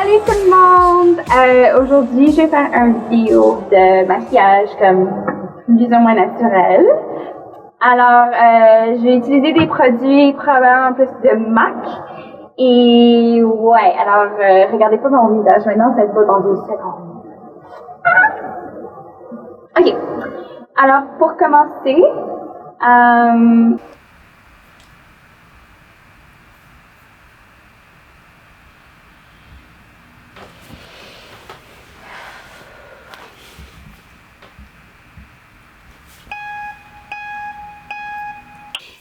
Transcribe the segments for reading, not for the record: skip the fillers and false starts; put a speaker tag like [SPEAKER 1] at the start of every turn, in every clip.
[SPEAKER 1] Salut tout le monde! Aujourd'hui, je vais faire une vidéo de maquillage comme plus ou moins naturel. Alors, je vais utiliser des produits probablement plus de MAC. Et ouais, alors regardez pas mon visage maintenant, ça va dans 2 secondes. Ok, alors pour commencer,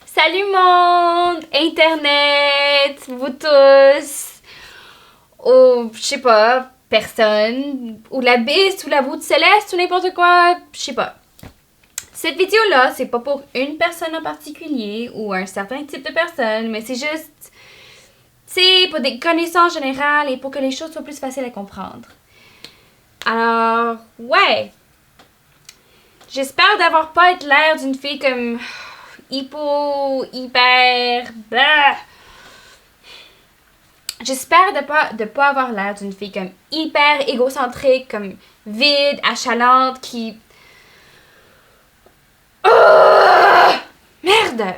[SPEAKER 1] salut monde! Internet! Vous tous! Ou, je sais pas, personne. Ou la biste, ou la voûte céleste, ou n'importe quoi. Je sais pas. Cette vidéo-là, c'est pas pour une personne en particulier, ou un certain type de personne, mais c'est juste... C'est pour des connaissances générales et pour que les choses soient plus faciles à comprendre. Alors, ouais. J'espère d'avoir pas être l'air d'une fille comme... hyper... Bah. J'espère de pas avoir l'air d'une fille comme hyper égocentrique, comme vide, achalante, qui... Oh! Merde!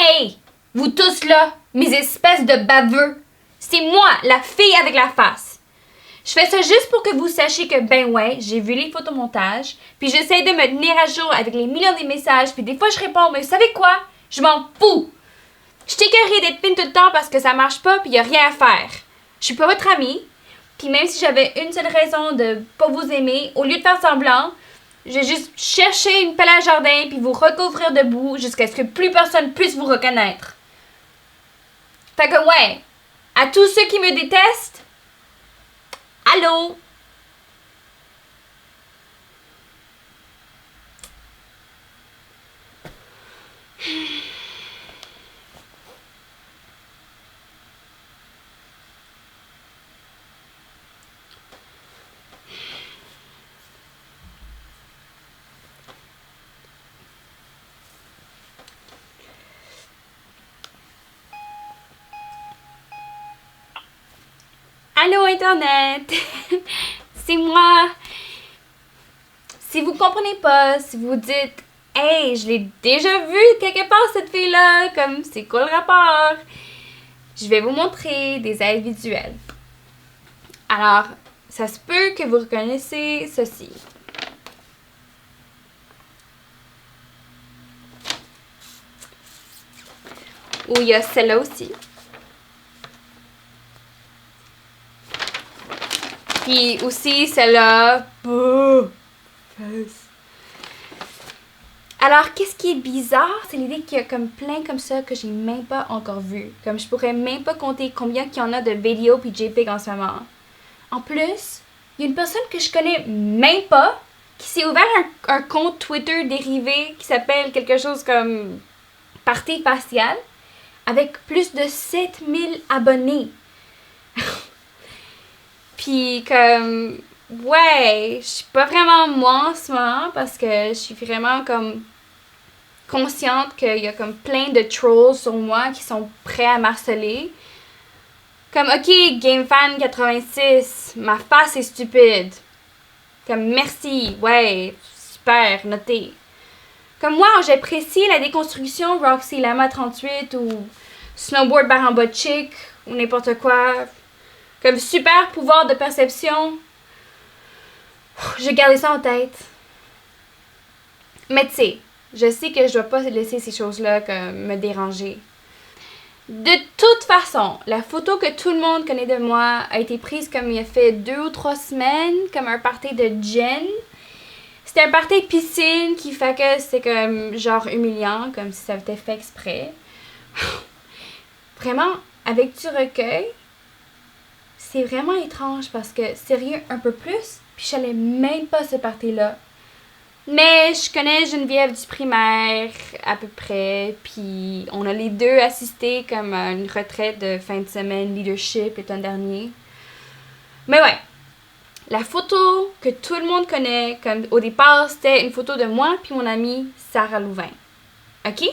[SPEAKER 1] Hey! Vous tous là, mes espèces de baveux! C'est moi, la fille avec la face! Je fais ça juste pour que vous sachiez que, ben ouais, j'ai vu les photomontages, puis j'essaie de me tenir à jour avec les millions de messages, puis des fois je réponds, mais vous savez quoi? Je m'en fous! Je t'écœurerai d'être fine tout le temps parce que ça marche pas, puis y a rien à faire. Je suis pas votre amie, puis même si j'avais une seule raison de pas vous aimer, au lieu de faire semblant, je vais juste chercher une pelle à jardin puis vous recouvrir de boue jusqu'à ce que plus personne puisse vous reconnaître. Fait que ouais, à tous ceux qui me détestent, allô? Allô Internet, c'est moi. Si vous comprenez pas, si vous dites hey, je l'ai déjà vu quelque part cette fille-là, comme c'est quoi le rapport? Je vais vous montrer des aides visuelles. Alors, ça se peut que vous reconnaissiez ceci. Ou il y a celle-là aussi. Puis aussi celle-là. Alors, qu'est-ce qui est bizarre, c'est l'idée qu'il y a comme plein comme ça que j'ai même pas encore vu. Comme je pourrais même pas compter combien qu'il y en a de vidéos puis JPEG en ce moment. En plus, il y a une personne que je connais même pas qui s'est ouvert un compte Twitter dérivé qui s'appelle quelque chose comme Party Facial avec plus de 7000 abonnés. Puis comme, ouais, je suis pas vraiment moi en ce moment parce que je suis vraiment comme consciente qu'il y a comme plein de trolls sur moi qui sont prêts à m'harceler. Comme, ok, GameFan86, ma face est stupide. Comme, merci, ouais, super, noté. Comme moi, j'apprécie la déconstruction Roxy Lama 38 ou Snowboard Baramba Chick ou n'importe quoi. Comme super pouvoir de perception. J'ai gardé ça en tête. Mais tu sais, je sais que je dois pas laisser ces choses-là comme me déranger. De toute façon, la photo que tout le monde connaît de moi a été prise comme il y a fait 2 ou 3 semaines, comme un party de Jen. C'était un party piscine qui fait que c'était comme genre humiliant, comme si ça avait été fait exprès. Vraiment, avec du recueil, c'est vraiment étrange parce que sérieux un peu plus, puis je savais même pas ce party-là. Mais je connais Geneviève du primaire à peu près, puis on a les deux assisté comme à une retraite de fin de semaine leadership l'été dernier. Mais ouais, la photo que tout le monde connaît, comme au départ, c'était une photo de moi puis mon amie Sarah Louvain. OK?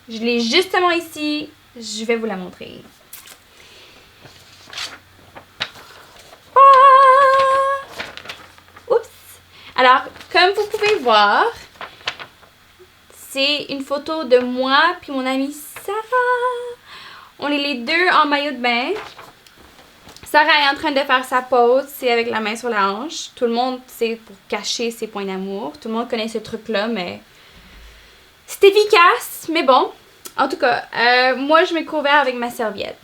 [SPEAKER 1] Je l'ai justement ici, je vais vous la montrer. Ah! Oups! Alors, comme vous pouvez voir, c'est une photo de moi puis mon amie Sarah. On est les deux en maillot de bain. Sarah est en train de faire sa pause, c'est avec la main sur la hanche. Tout le monde, c'est pour cacher ses points d'amour. Tout le monde connaît ce truc-là, mais c'est efficace, mais bon. En tout cas, moi, je m'ai couvert avec ma serviette.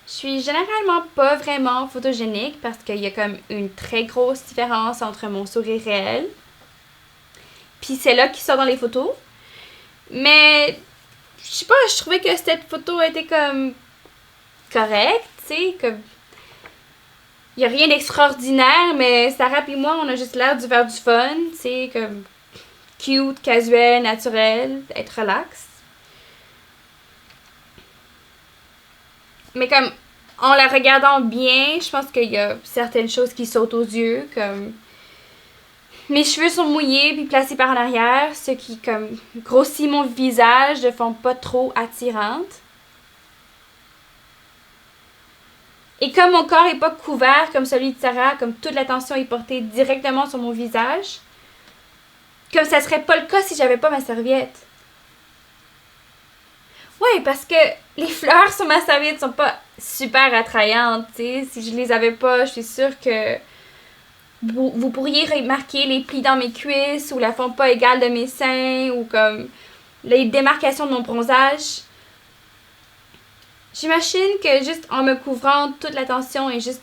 [SPEAKER 1] Je suis généralement pas vraiment photogénique parce qu'il y a comme une très grosse différence entre mon sourire réel puis c'est là qui sort dans les photos. Mais, je sais pas, je trouvais que cette photo était comme correcte, tu sais, comme... Il y a rien d'extraordinaire, mais Sarah et moi, on a juste l'air de faire du fun, tu sais, comme cute, casuel, naturel, être relax. Mais comme, en la regardant bien, je pense qu'il y a certaines choses qui sautent aux yeux, comme... Mes cheveux sont mouillés puis placés par en arrière, ce qui, comme, grossit mon visage de façon pas trop attirante. Et comme mon corps est pas couvert comme celui de Sarah, comme toute l'attention est portée directement sur mon visage, comme ça serait pas le cas si j'avais pas ma serviette. Ouais, parce que les fleurs sur ma serviette sont pas super attrayantes, tu sais. Si je les avais pas, je suis sûre que vous pourriez remarquer les plis dans mes cuisses ou la forme pas égale de mes seins ou comme les démarcations de mon bronzage. J'imagine que juste en me couvrant, toute l'attention est juste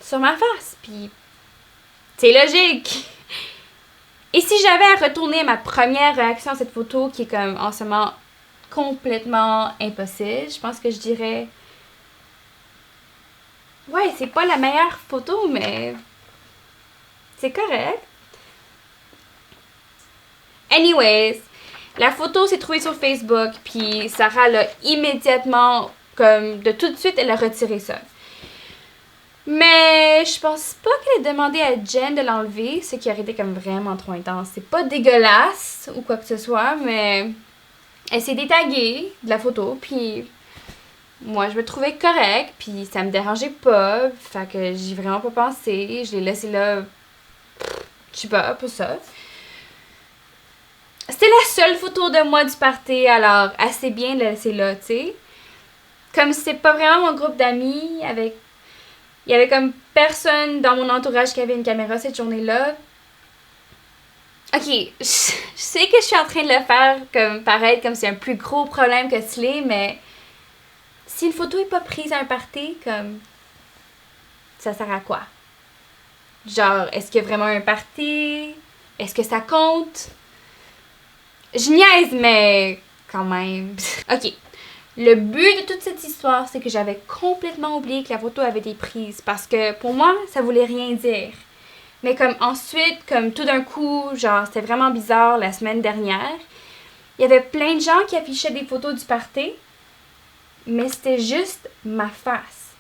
[SPEAKER 1] sur ma face. Puis c'est logique. Et si j'avais à retourner à ma première réaction à cette photo qui est comme en ce moment complètement impossible, je pense que je dirais... Ouais, c'est pas la meilleure photo, mais c'est correct. Anyways, la photo s'est trouvée sur Facebook, puis Sarah l'a immédiatement, comme de tout de suite, elle a retiré ça. Mais je pense pas qu'elle ait demandé à Jen de l'enlever, ce qui aurait été comme vraiment trop intense. C'est pas dégueulasse ou quoi que ce soit, mais elle s'est détaguée de la photo, puis moi je me trouvais correct, puis ça me dérangeait pas, fait que j'y ai vraiment pas pensé, je l'ai laissé là, je sais pas, pour ça. C'était la seule photo de moi du party, alors assez bien de la laisser là, tu sais. Comme c'est pas vraiment mon groupe d'amis, avec... Il y avait comme personne dans mon entourage qui avait une caméra cette journée-là. Ok, je sais que je suis en train de le faire comme paraître comme c'est un plus gros problème que ce l'est, mais si une photo est pas prise à un party, comme... Ça sert à quoi? Genre, est-ce qu'il y a vraiment un party? Est-ce que ça compte? Je niaise, mais quand même. Ok. Le but de toute cette histoire, c'est que j'avais complètement oublié que la photo avait été prise. Parce que pour moi, ça voulait rien dire. Mais comme ensuite, comme tout d'un coup, genre, c'était vraiment bizarre la semaine dernière. Il y avait plein de gens qui affichaient des photos du party. Mais c'était juste ma face.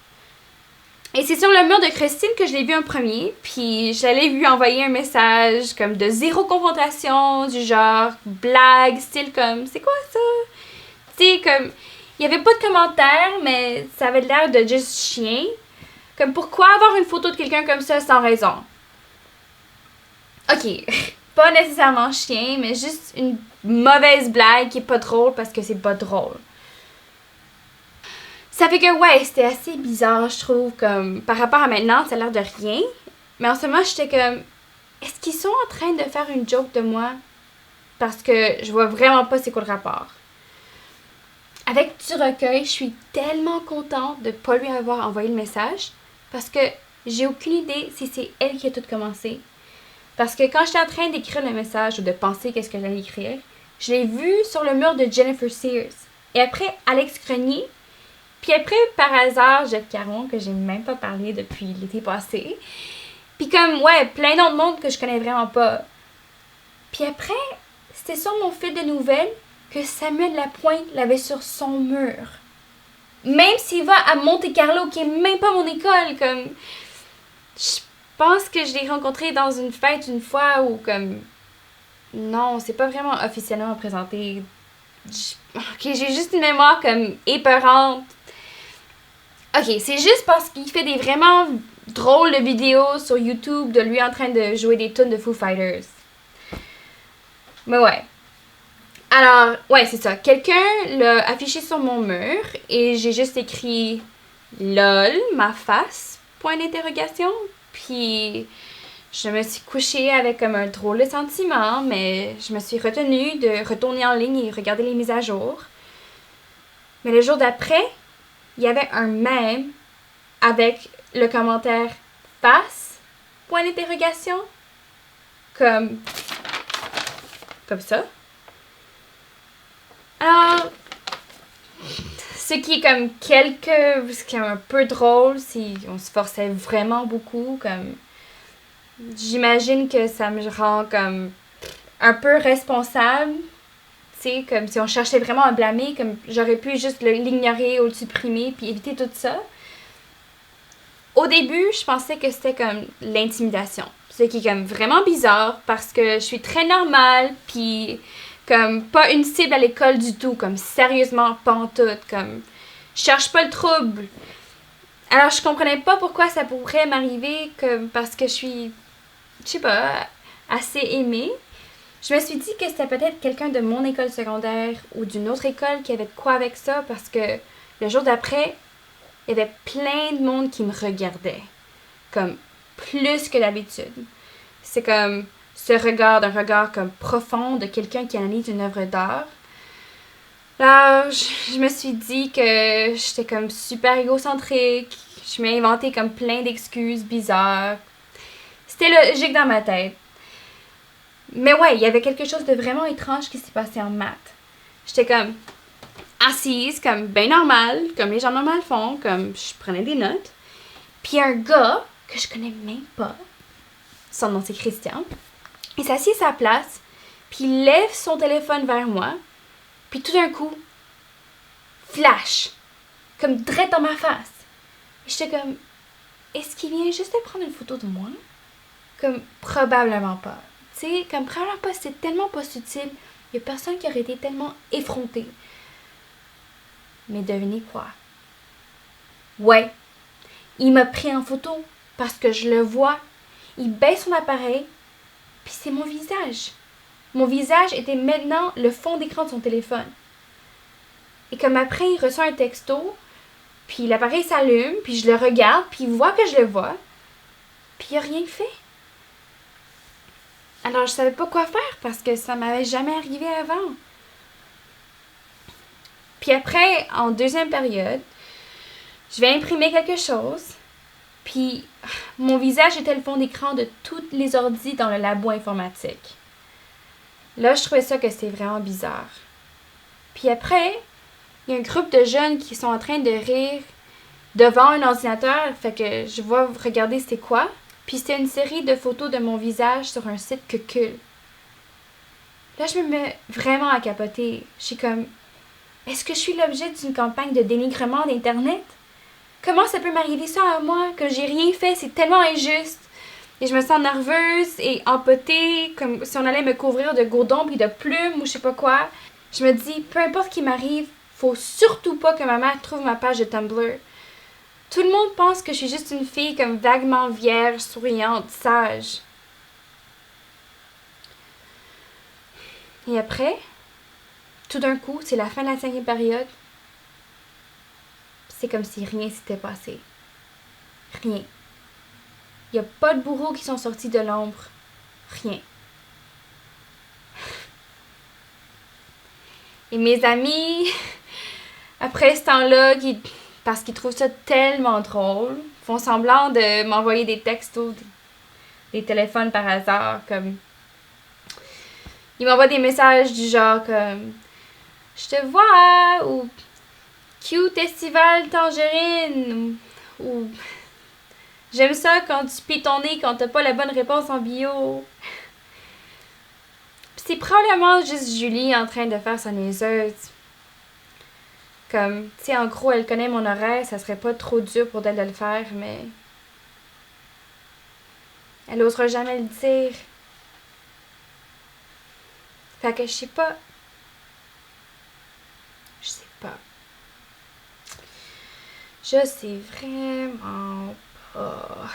[SPEAKER 1] Et c'est sur le mur de Christine que je l'ai vu en premier, puis j'allais lui envoyer un message comme de zéro confrontation, du genre blague, style comme c'est quoi ça? Tu sais, comme il y avait pas de commentaires, mais ça avait l'air de juste chien. Comme pourquoi avoir une photo de quelqu'un comme ça sans raison? Ok, pas nécessairement chien, mais juste une mauvaise blague qui est pas drôle parce que c'est pas drôle. Ça fait que, ouais, c'était assez bizarre, je trouve, comme, par rapport à maintenant, ça a l'air de rien. Mais en ce moment, j'étais comme, est-ce qu'ils sont en train de faire une joke de moi? Parce que je vois vraiment pas c'est quoi le rapport. Avec du recueil, je suis tellement contente de pas lui avoir envoyé le message. Parce que j'ai aucune idée si c'est elle qui a tout commencé. Parce que quand j'étais en train d'écrire le message ou de penser qu'est-ce que j'allais écrire, je l'ai vu sur le mur de Jennifer Sears. Et après, Alex Grenier. Puis après, par hasard, Jeff Caron, que j'ai même pas parlé depuis l'été passé. Puis comme, ouais, plein d'autres mondes que je connais vraiment pas. Puis après, c'était sur mon fil de nouvelles que Samuel Lapointe l'avait sur son mur. Même s'il va à Monte-Carlo, qui est même pas mon école, comme... Je pense que je l'ai rencontré dans une fête une fois où, comme... Non, c'est pas vraiment officiellement présenté. Ok, j'ai juste une mémoire, comme, épeurante. Ok, c'est juste parce qu'il fait des vraiment drôles de vidéos sur YouTube de lui en train de jouer des tunes de Foo Fighters. Mais ouais. Alors, ouais, c'est ça. Quelqu'un l'a affiché sur mon mur et j'ai juste écrit LOL, ma face, point d'interrogation. Puis, je me suis couchée avec comme un drôle de sentiment, mais je me suis retenue de retourner en ligne et regarder les mises à jour. Mais le jour d'après, il y avait un mème avec le commentaire face, point d'interrogation. Comme ça. Alors, ce qui est comme ce qui est un peu drôle, c'est qu'on se forçait vraiment beaucoup, comme... J'imagine que ça me rend comme un peu responsable, tu sais, comme si on cherchait vraiment à blâmer, comme j'aurais pu juste l'ignorer ou le supprimer puis éviter tout ça. Au début, je pensais que c'était comme l'intimidation, ce qui est comme vraiment bizarre parce que je suis très normale puis comme pas une cible à l'école du tout, comme sérieusement pas en tout, comme je cherche pas le trouble. Alors je comprenais pas pourquoi ça pourrait m'arriver comme parce que je suis, je sais pas, assez aimée. Je me suis dit que c'était peut-être quelqu'un de mon école secondaire ou d'une autre école qui avait de quoi avec ça parce que le jour d'après, il y avait plein de monde qui me regardait. Comme plus que d'habitude. C'est comme ce regard, d'un regard comme profond de quelqu'un qui analyse une œuvre d'art. Là, je me suis dit que j'étais comme super égocentrique. Je m'ai inventé comme plein d'excuses bizarres. C'était logique dans ma tête. Mais ouais, il y avait quelque chose de vraiment étrange qui s'est passé en maths. J'étais comme assise, comme bien normal, comme les gens normales font, comme je prenais des notes. Puis un gars que je connais même pas, son nom c'est Christian, il s'assied à sa place, puis il lève son téléphone vers moi, puis tout d'un coup, flash, comme direct dans ma face. Et j'étais comme, est-ce qu'il vient juste de prendre une photo de moi? Comme, probablement pas. Tu sais, comme probablement pas, c'est tellement pas subtil, il y a personne qui aurait été tellement effronté. Mais devinez quoi? Ouais, il m'a pris en photo parce que je le vois. Il baisse son appareil, puis c'est mon visage. Mon visage était maintenant le fond d'écran de son téléphone. Et comme après, il reçoit un texto, puis l'appareil s'allume, puis je le regarde, puis il voit que je le vois, puis il n'a rien fait. Alors je savais pas quoi faire parce que ça m'avait jamais arrivé avant. Puis après, en deuxième période, je vais imprimer quelque chose, puis mon visage était le fond d'écran de tous les ordis dans le labo informatique. Là, je trouvais ça que c'était vraiment bizarre. Puis après, il y a un groupe de jeunes qui sont en train de rire devant un ordinateur, fait que je vois regarder c'était quoi. Puis c'était une série de photos de mon visage sur un site Kukul. Là, je me mets vraiment à capoter. Je suis comme, est-ce que je suis l'objet d'une campagne de dénigrement d'Internet? Comment ça peut m'arriver ça à moi, que j'ai rien fait, c'est tellement injuste. Et je me sens nerveuse et empotée, comme si on allait me couvrir de gourdons puis de plumes ou je sais pas quoi. Je me dis, peu importe ce qui m'arrive, faut surtout pas que ma mère trouve ma page de Tumblr. Tout le monde pense que je suis juste une fille comme vaguement vierge, souriante, sage. Et après, tout d'un coup, c'est la fin de la 5e période. C'est comme si rien s'était passé. Rien. Il n'y a pas de bourreaux qui sont sortis de l'ombre. Rien. Et mes amis, après ce temps-là, parce qu'ils trouvent ça tellement drôle, font semblant de m'envoyer des textos, des téléphones par hasard, comme... Ils m'envoient des messages du genre comme « Je te vois » ou « Cute Estival Tangerine » ou J'aime ça quand tu pies ton nez quand t'as pas la bonne réponse en bio. C'est probablement juste Julie en train de faire sa niaiseuse. Comme, tu sais, en gros, elle connaît mon horaire, ça serait pas trop dur pour elle de le faire, mais elle osera jamais le dire. Fait que je sais pas. Je sais pas. Je sais vraiment pas.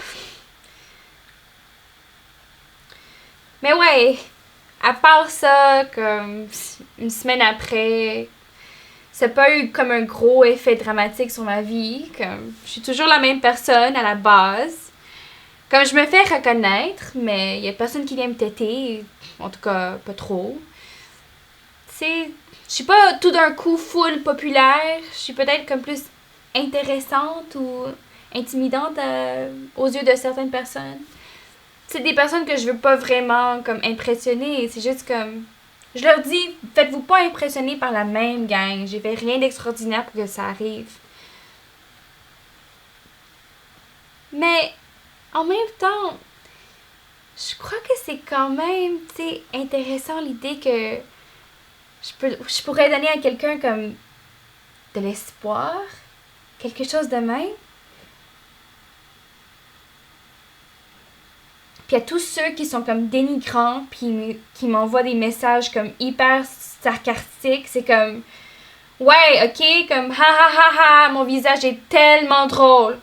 [SPEAKER 1] Mais ouais, à part ça, comme une semaine après, ça n'a pas eu comme un gros effet dramatique sur ma vie. Comme, je suis toujours la même personne à la base. Comme je me fais reconnaître, mais il n'y a personne qui vient me têter. En tout cas, pas trop. Tu sais, je suis pas tout d'un coup full populaire. Je suis peut-être comme plus intéressante ou intimidante aux yeux de certaines personnes. C'est des personnes que je veux pas vraiment comme impressionner. C'est juste comme... Je leur dis, faites-vous pas impressionner par la même gang. J'ai fait rien d'extraordinaire pour que ça arrive. Mais en même temps, je crois que c'est quand même, tu sais, intéressant l'idée que je pourrais donner à quelqu'un comme de l'espoir, quelque chose de même. Puis à tous ceux qui sont comme dénigrants, puis qui m'envoient des messages comme hyper sarcastiques, c'est comme ouais, ok, comme ha ha ha ha, mon visage est tellement drôle.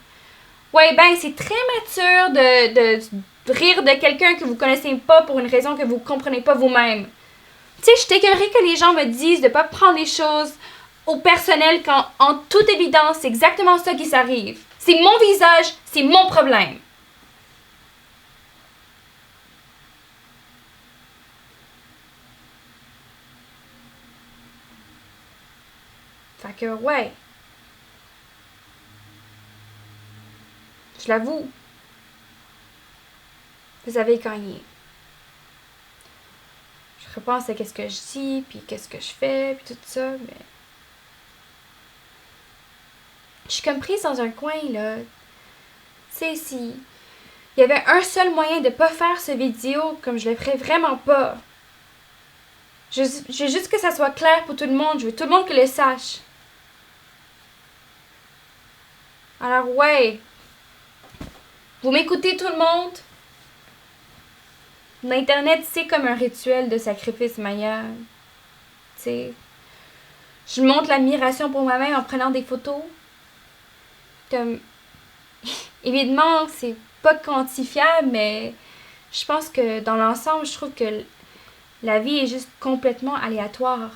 [SPEAKER 1] Ouais, ben c'est très mature de rire de quelqu'un que vous connaissez pas pour une raison que vous comprenez pas vous-même. Tu sais, je t'écœurerais que les gens me disent de pas prendre les choses au personnel quand, en toute évidence, c'est exactement ça qui s'arrive. C'est mon visage, c'est mon problème. Fait que, ouais, je l'avoue, vous avez gagné. Je repense à qu'est-ce que je dis, puis qu'est-ce que je fais, puis tout ça, mais... Je suis comme prise dans un coin, là. Tu sais, si... Il y avait un seul moyen de pas faire ce vidéo comme je le ferais vraiment pas. Je veux juste que ça soit clair pour tout le monde. Je veux tout le monde qui le sache. Alors ouais, vous m'écoutez tout le monde? L'Internet, c'est comme un rituel de sacrifice Maya. Tu sais, je montre l'admiration pour moi-même en prenant des photos. Comme, évidemment, c'est pas quantifiable, mais je pense que dans l'ensemble, je trouve que la vie est juste complètement aléatoire.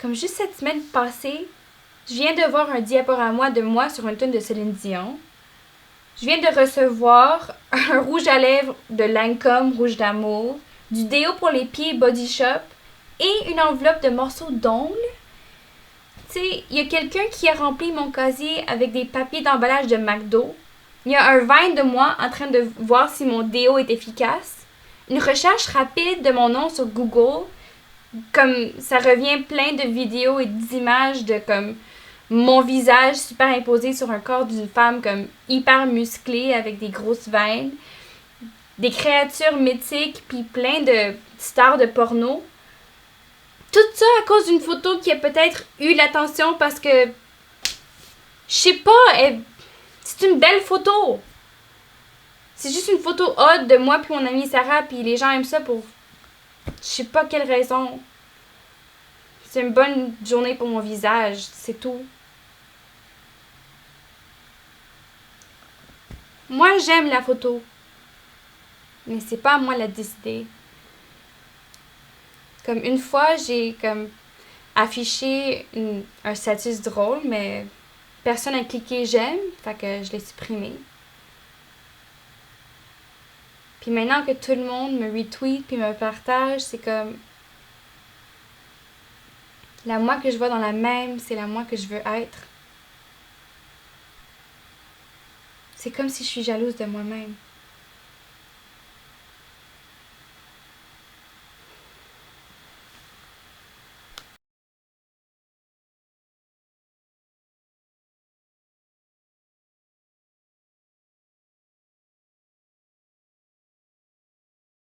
[SPEAKER 1] Comme juste cette semaine passée, je viens de voir un diaporama de moi sur une tune de Céline Dion. Je viens de recevoir un rouge à lèvres de Lancôme Rouge d'amour, du déo pour les pieds Body Shop et une enveloppe de morceaux d'ongles. Tu sais, il y a quelqu'un qui a rempli mon casier avec des papiers d'emballage de McDo. Il y a un Vine de moi en train de voir si mon déo est efficace. Une recherche rapide de mon nom sur Google. Comme ça revient plein de vidéos et d'images de comme mon visage superimposé sur un corps d'une femme comme hyper musclée avec des grosses veines, des créatures mythiques puis plein de stars de porno. Tout ça à cause d'une photo qui a peut-être eu l'attention parce que je sais pas, c'est une belle photo. C'est juste une photo hot de moi puis mon amie Sarah puis les gens aiment ça pour je sais pas quelle raison. C'est une bonne journée pour mon visage, c'est tout. Moi, j'aime la photo. Mais c'est pas à moi de la décider. Comme une fois, j'ai comme affiché un statut drôle, mais personne n'a cliqué j'aime, fait que je l'ai supprimé. Puis maintenant que tout le monde me retweet puis me partage, c'est comme la moi que je vois dans la même, c'est la moi que je veux être. C'est comme si je suis jalouse de moi-même.